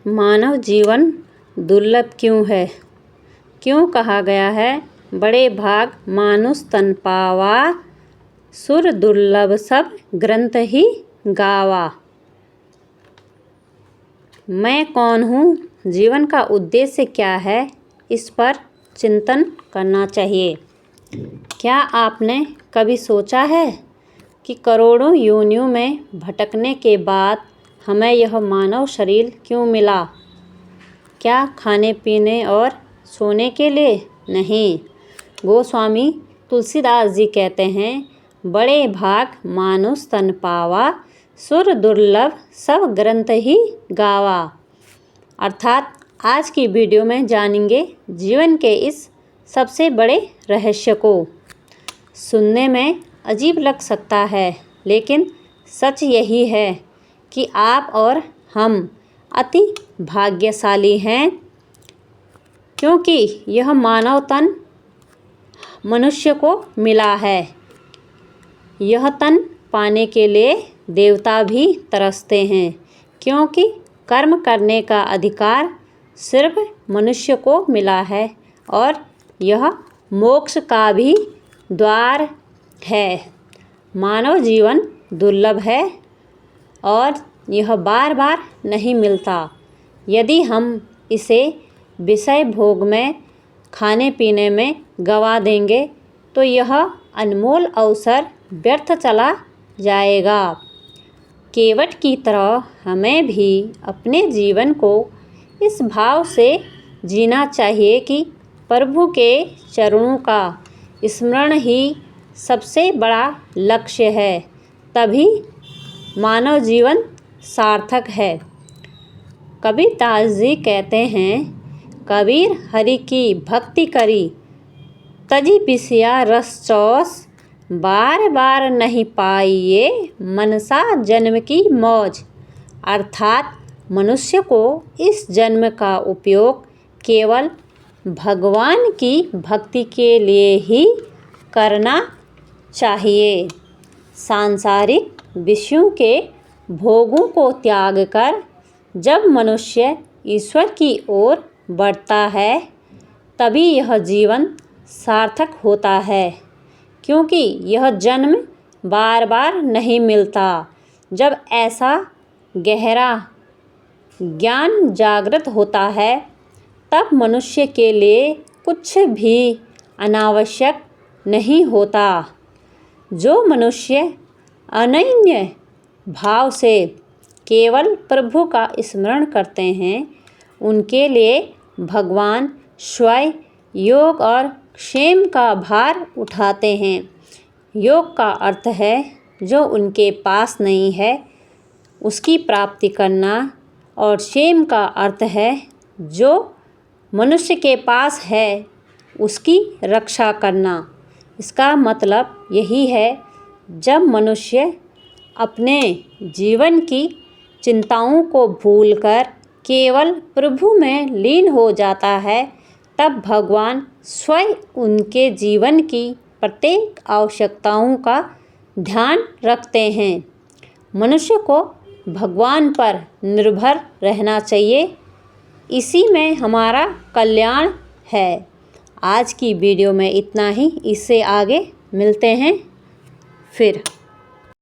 मानव जीवन दुर्लभ क्यों है? क्यों कहा गया है बड़े भाग मानुष तन पावा, सुर दुर्लभ सब ग्रंथ ही गावा। मैं कौन हूँ, जीवन का उद्देश्य क्या है, इस पर चिंतन करना चाहिए। क्या आपने कभी सोचा है कि करोड़ों योनियों में भटकने के बाद हमें यह मानव शरीर क्यों मिला? क्या खाने पीने और सोने के लिए? नहीं। गोस्वामी तुलसीदास जी कहते हैं, बड़े भाग मानुष तन पावा, सुर दुर्लभ सब ग्रंथ ही गावा। अर्थात आज की वीडियो में जानेंगे जीवन के इस सबसे बड़े रहस्य को। सुनने में अजीब लग सकता है, लेकिन सच यही है कि आप और हम अति भाग्यशाली हैं, क्योंकि यह मानव तन मनुष्य को मिला है। यह तन पाने के लिए देवता भी तरसते हैं, क्योंकि कर्म करने का अधिकार सिर्फ मनुष्य को मिला है और यह मोक्ष का भी द्वार है। मानव जीवन दुर्लभ है और यह बार बार नहीं मिलता। यदि हम इसे विषय भोग में, खाने पीने में गंवा देंगे तो यह अनमोल अवसर व्यर्थ चला जाएगा। केवट की तरह हमें भी अपने जीवन को इस भाव से जीना चाहिए कि प्रभु के चरणों का स्मरण ही सबसे बड़ा लक्ष्य है। तभी मानव जीवन सार्थक है। कबीरदास जी कहते हैं, कबीर हरि की भक्ति करी, तजी पिसिया रस चौस, बार बार नहीं पाई ये मनसा जन्म की मौज। अर्थात मनुष्य को इस जन्म का उपयोग केवल भगवान की भक्ति के लिए ही करना चाहिए। सांसारिक विषयों के भोगों को त्याग कर जब मनुष्य ईश्वर की ओर बढ़ता है, तभी यह जीवन सार्थक होता है, क्योंकि यह जन्म बार बार नहीं मिलता। जब ऐसा गहरा ज्ञान जागृत होता है, तब मनुष्य के लिए कुछ भी अनावश्यक नहीं होता। जो मनुष्य अनन्य भाव से केवल प्रभु का स्मरण करते हैं, उनके लिए भगवान स्वयं योग और क्षेम का भार उठाते हैं। योग का अर्थ है जो उनके पास नहीं है उसकी प्राप्ति करना, और क्षेम का अर्थ है जो मनुष्य के पास है उसकी रक्षा करना। इसका मतलब यही है, जब मनुष्य अपने जीवन की चिंताओं को भूलकर केवल प्रभु में लीन हो जाता है, तब भगवान स्वयं उनके जीवन की प्रत्येक आवश्यकताओं का ध्यान रखते हैं। मनुष्य को भगवान पर निर्भर रहना चाहिए, इसी में हमारा कल्याण है। आज की वीडियो में इतना ही। इससे आगे मिलते हैं फिर।